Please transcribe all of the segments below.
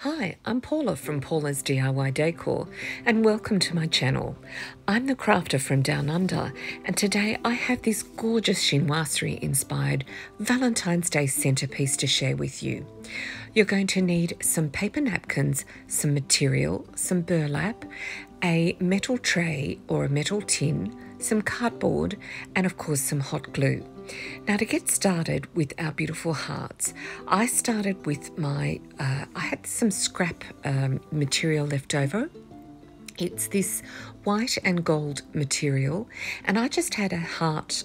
Hi, I'm Paula from Paula's DIY Decor and welcome to my channel. I'm the crafter from Down Under and today I have this gorgeous chinoiserie inspired Valentine's Day centerpiece to share with you. You're going to need some paper napkins, some material, some burlap, a metal tray or a metal tin, some cardboard and of course some hot glue. Now to get started with our beautiful hearts, I started with I had some scrap material left over. It's this white and gold material and I just had a heart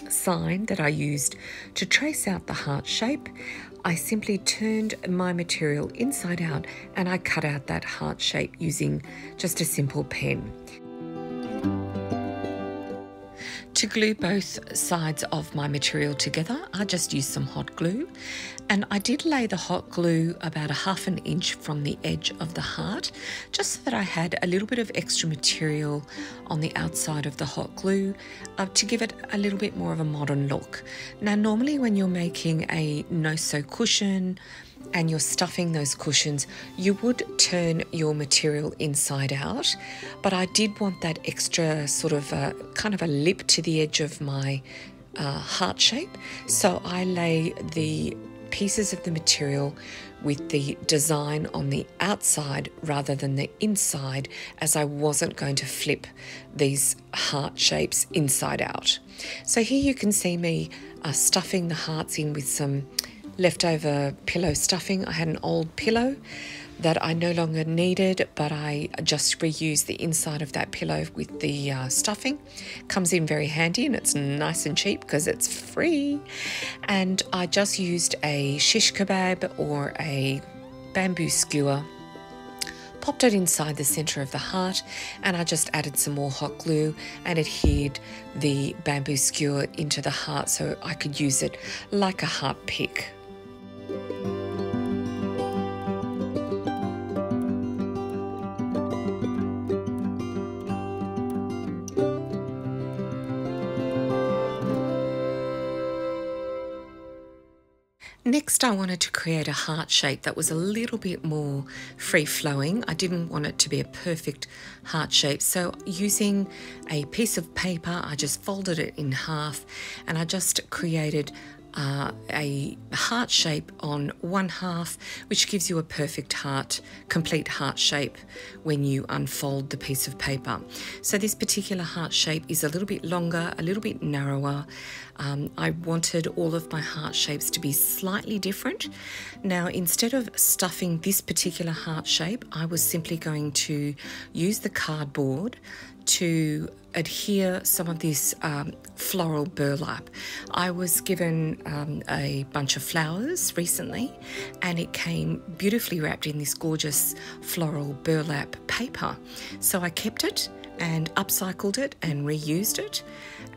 sign that I used to trace out the heart shape. I simply turned my material inside out and I cut out that heart shape using just a simple pen. To glue both sides of my material together, I just used some hot glue and I did lay the hot glue about 1/2 inch from the edge of the heart, just so that I had a little bit of extra material on the outside of the hot glue to give it a little bit more of a modern look. Now, normally when you're making a no-sew cushion and you're stuffing those cushions, you would turn your material inside out, but I did want that extra sort of kind of a lip to the edge of my heart shape, so I lay the pieces of the material with the design on the outside rather than the inside, as I wasn't going to flip these heart shapes inside out. So here you can see me stuffing the hearts in with some leftover pillow stuffing. I had an old pillow that I no longer needed, but I just reused the inside of that pillow with the stuffing. Comes in very handy and it's nice and cheap because it's free. And I just used a shish kebab or a bamboo skewer, popped it inside the center of the heart, and I just added some more hot glue and adhered the bamboo skewer into the heart so I could use it like a heart pick. Next, I wanted to create a heart shape that was a little bit more free-flowing. I didn't want it to be a perfect heart shape, so using a piece of paper, I just folded it in half and I just created a heart shape on one half, which gives you a perfect heart, complete heart shape when you unfold the piece of paper. So this particular heart shape is a little bit longer, a little bit narrower. I wanted all of my heart shapes to be slightly different. Now, instead of stuffing this particular heart shape, I was simply going to use the cardboard to adhere some of this floral burlap. I was given a bunch of flowers recently and it came beautifully wrapped in this gorgeous floral burlap paper. So I kept it and upcycled it and reused it,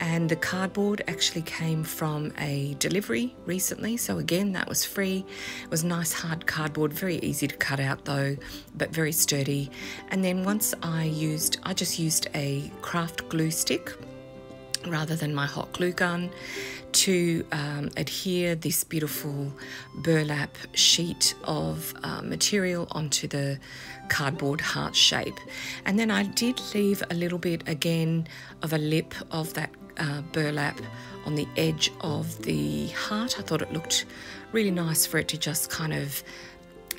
and the cardboard actually came from a delivery recently, so again that was free. It was nice hard cardboard, very easy to cut out though, but very sturdy. And then once I just used a craft glue stick rather than my hot glue gun to adhere this beautiful burlap sheet of material onto the cardboard heart shape. And then I did leave a little bit again of a lip of that burlap on the edge of the heart. I thought it looked really nice for it to just kind of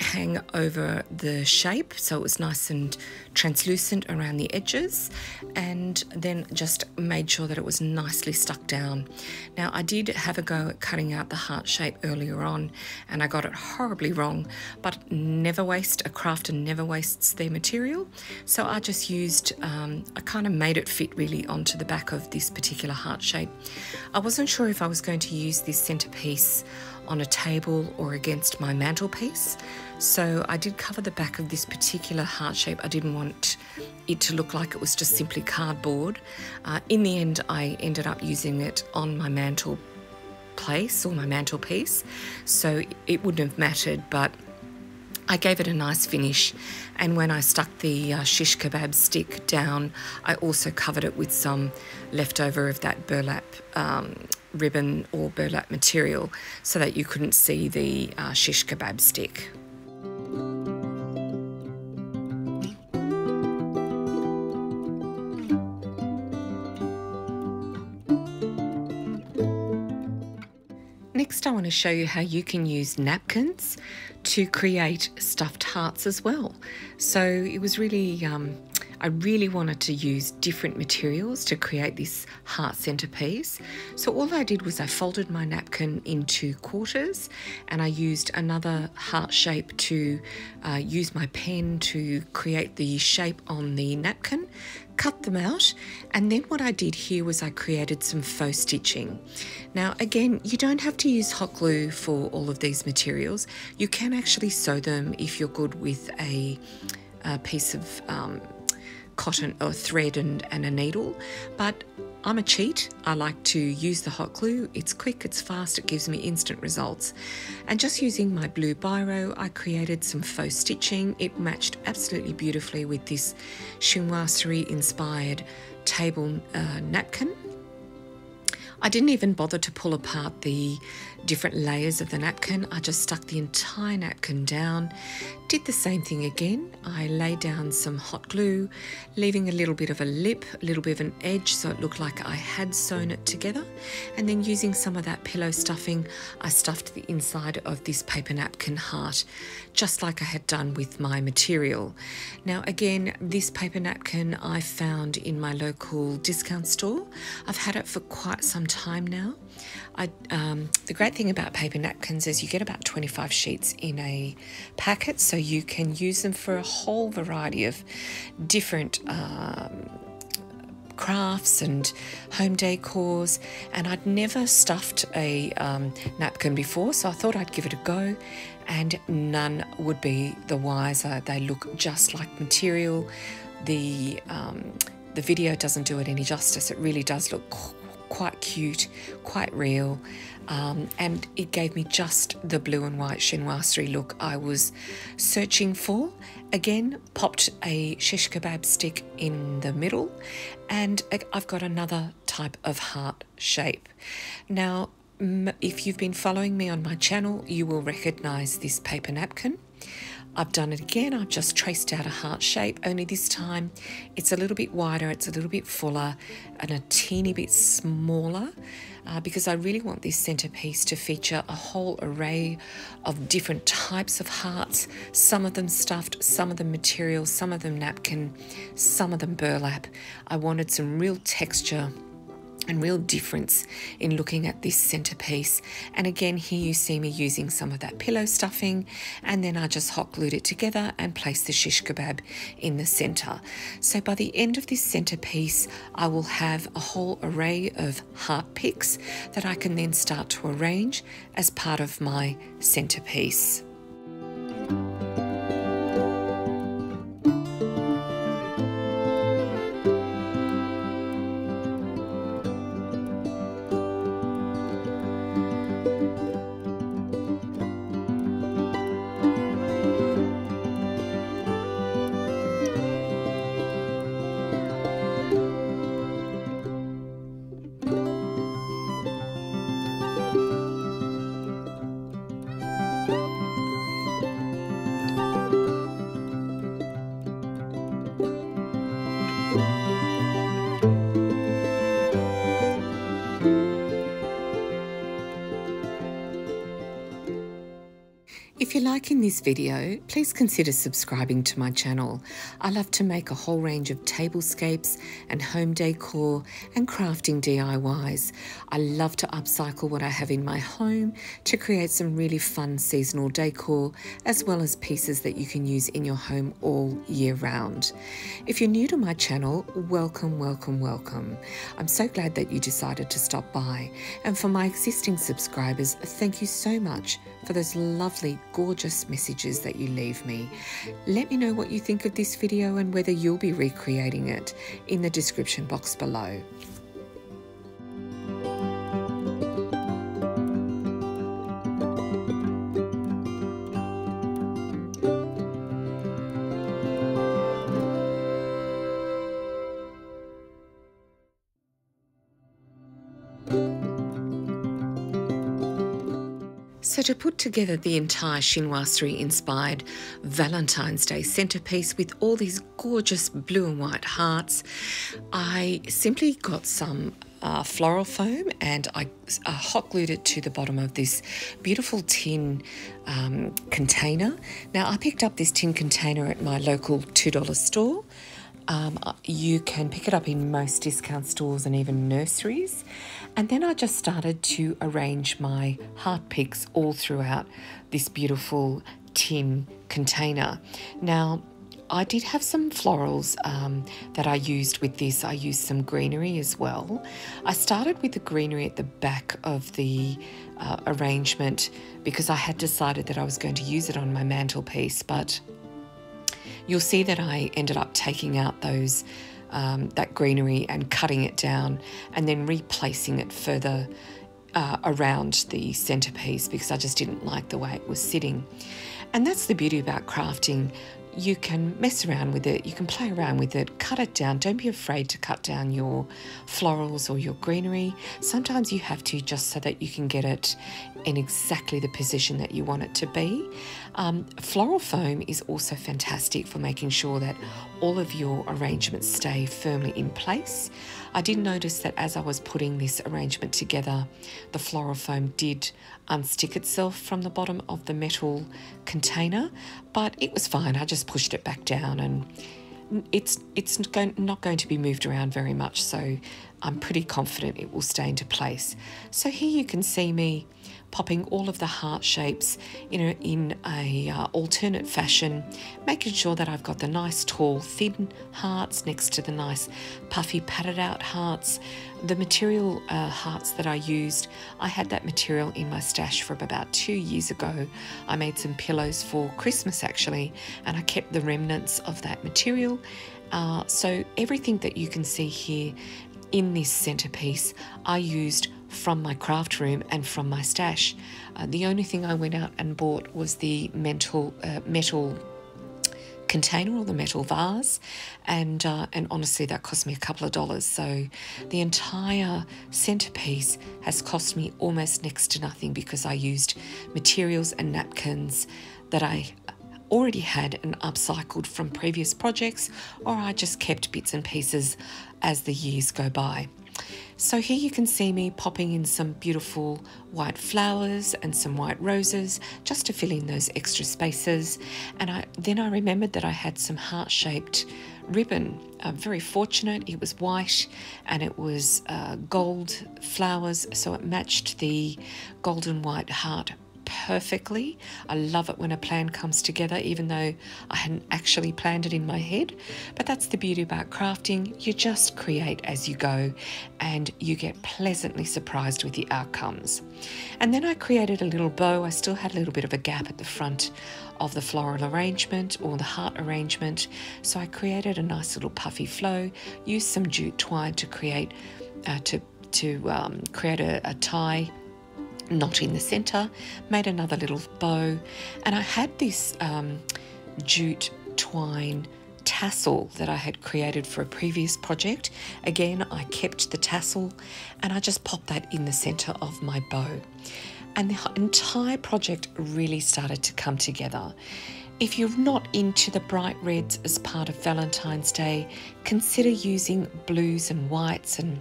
hang over the shape, so it was nice and translucent around the edges, and then just made sure that it was nicely stuck down. Now, I did have a go at cutting out the heart shape earlier on and I got it horribly wrong, but a crafter never wastes their material, so I just used I kind of made it fit really onto the back of this particular heart shape. I wasn't sure if I was going to use this centerpiece on a table or against my mantelpiece, so I did cover the back of this particular heart shape. I didn't want it to look like it was just simply cardboard. In the end, I ended up using it on my mantelpiece or my mantelpiece, so it wouldn't have mattered, but I gave it a nice finish, and when I stuck the shish kebab stick down, I also covered it with some leftover of that burlap ribbon or burlap material so that you couldn't see the shish kebab stick. Next, I want to show you how you can use napkins to create stuffed hearts as well. So it was really, I really wanted to use different materials to create this heart centerpiece. So all I did was I folded my napkin into quarters, and I used another heart shape to use my pen to create the shape on the napkin, cut them out, and then what I did here was I created some faux stitching. Now again, you don't have to use hot glue for all of these materials. You can actually sew them if you're good with a piece of cotton or thread and a needle, but I'm a cheat. I like to use the hot glue. It's quick, it's fast, it gives me instant results. And just using my blue biro, I created some faux stitching. It matched absolutely beautifully with this chinoiserie inspired table napkin. I didn't even bother to pull apart the different layers of the napkin. I just stuck the entire napkin down, did the same thing again. I laid down some hot glue, leaving a little bit of a lip, a little bit of an edge so it looked like I had sewn it together. And then using some of that pillow stuffing, I stuffed the inside of this paper napkin heart, just like I had done with my material. Now again, this paper napkin I found in my local discount store. I've had it for quite some time now. The great thing about paper napkins is you get about 25 sheets in a packet, so you can use them for a whole variety of different crafts and home decors. And I'd never stuffed a napkin before, so I thought I'd give it a go, and none would be the wiser. They look just like material. The video doesn't do it any justice. It really does look quite cute, quite real, and it gave me just the blue and white chinoiserie look I was searching for. Again, popped a shish kebab stick in the middle, and I've got another type of heart shape. Now, if you've been following me on my channel, you will recognize this paper napkin. I've done it again. I've just traced out a heart shape, only this time it's a little bit wider, it's a little bit fuller and a teeny bit smaller, because I really want this centerpiece to feature a whole array of different types of hearts, some of them stuffed, some of them material, some of them napkin, some of them burlap. I wanted some real texture and real difference in looking at this centerpiece. And again, here you see me using some of that pillow stuffing, and then I just hot glued it together and placed the shish kebab in the center. So by the end of this centerpiece, I will have a whole array of heart picks that I can then start to arrange as part of my centerpiece. If you're liking this video, please consider subscribing to my channel. I love to make a whole range of tablescapes and home decor and crafting DIYs. I love to upcycle what I have in my home to create some really fun seasonal decor, as well as pieces that you can use in your home all year round. If you're new to my channel, welcome, welcome, welcome. I'm so glad that you decided to stop by. And for my existing subscribers, thank you so much for those lovely, gorgeous messages that you leave me. Let me know what you think of this video and whether you'll be recreating it in the description box below. So to put together the entire chinoiserie inspired Valentine's Day centerpiece with all these gorgeous blue and white hearts, I simply got some floral foam, and I hot glued it to the bottom of this beautiful tin container. Now, I picked up this tin container at my local $2 store. You can pick it up in most discount stores and even nurseries. And then I just started to arrange my heart picks all throughout this beautiful tin container. Now, I did have some florals that I used with this. I used some greenery as well. I started with the greenery at the back of the arrangement because I had decided that I was going to use it on my mantelpiece, but you'll see that I ended up taking out those that greenery and cutting it down and then replacing it further around the centerpiece because I just didn't like the way it was sitting. And that's the beauty about crafting. You can mess around with it, you can play around with it, cut it down. Don't be afraid to cut down your florals or your greenery. Sometimes you have to, just so that you can get it in exactly the position that you want it to be. Floral foam is also fantastic for making sure that all of your arrangements stay firmly in place. I did notice that as I was putting this arrangement together, the floral foam did unstick itself from the bottom of the metal container, but it was fine. I just pushed it back down and it's not going to be moved around very much, so I'm pretty confident it will stay into place. So here you can see me popping all of the heart shapes in a alternate fashion, making sure that I've got the nice tall thin hearts next to the nice puffy padded out hearts. The material hearts that I used, I had that material in my stash from about 2 years ago. I made some pillows for Christmas actually, and I kept the remnants of that material. So everything that you can see here in this centerpiece, I used from my craft room and from my stash. The only thing I went out and bought was the metal container or the metal vase, and honestly that cost me a couple of dollars. So the entire centerpiece has cost me almost next to nothing because I used materials and napkins that I already had and upcycled from previous projects, or I just kept bits and pieces as the years go by. So here you can see me popping in some beautiful white flowers and some white roses just to fill in those extra spaces. And then I remembered that I had some heart-shaped ribbon. I'm very fortunate. It was white and it was gold flowers, so it matched the golden white heart perfectly. I love it when a plan comes together, even though I hadn't actually planned it in my head. But that's the beauty about crafting. You just create as you go and you get pleasantly surprised with the outcomes. And then I created a little bow. I still had a little bit of a gap at the front of the floral arrangement or the heart arrangement, so I created a nice little puffy flow, used some jute twine to create create a tie knot in the center, made another little bow, and I had this jute twine tassel that I had created for a previous project. Again, I kept the tassel and I just popped that in the center of my bow, and the entire project really started to come together. If you're not into the bright reds as part of Valentine's Day, consider using blues and whites and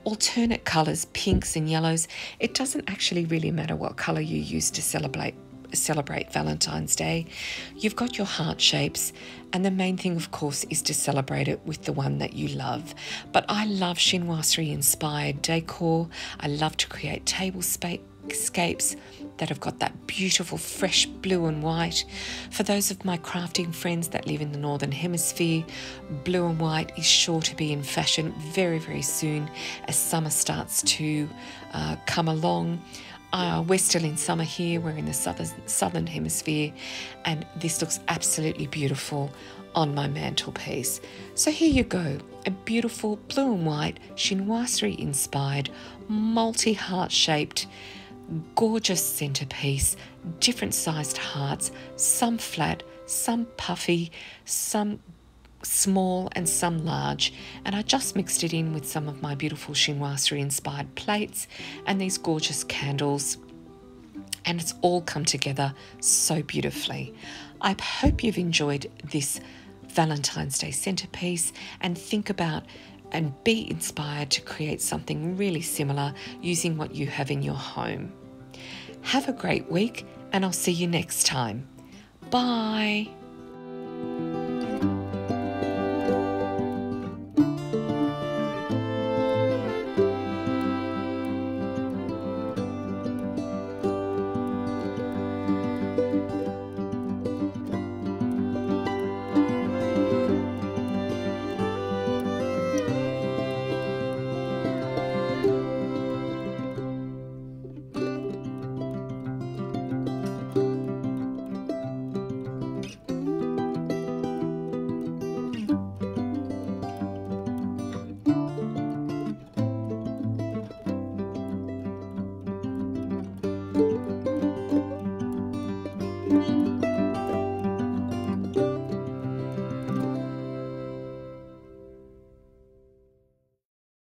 alternate colours, pinks and yellows. It doesn't actually really matter what colour you use to celebrate Valentine's Day. You've got your heart shapes, and the main thing, of course, is to celebrate it with the one that you love. But I love chinoiserie inspired decor. I love to create tablescapes that have got that beautiful fresh blue and white. For those of my crafting friends that live in the Northern Hemisphere, blue and white is sure to be in fashion very, very soon as summer starts to come along. We're still in summer here, we're in the southern hemisphere, and this looks absolutely beautiful on my mantelpiece. So here you go, a beautiful blue and white chinoiserie inspired, multi-heart shaped, gorgeous centerpiece, different sized hearts, some flat, some puffy, some small and some large, and I just mixed it in with some of my beautiful chinoiserie inspired plates and these gorgeous candles, and it's all come together so beautifully. I hope you've enjoyed this Valentine's Day centerpiece, and think about and be inspired to create something really similar using what you have in your home. Have a great week, and I'll see you next time. Bye.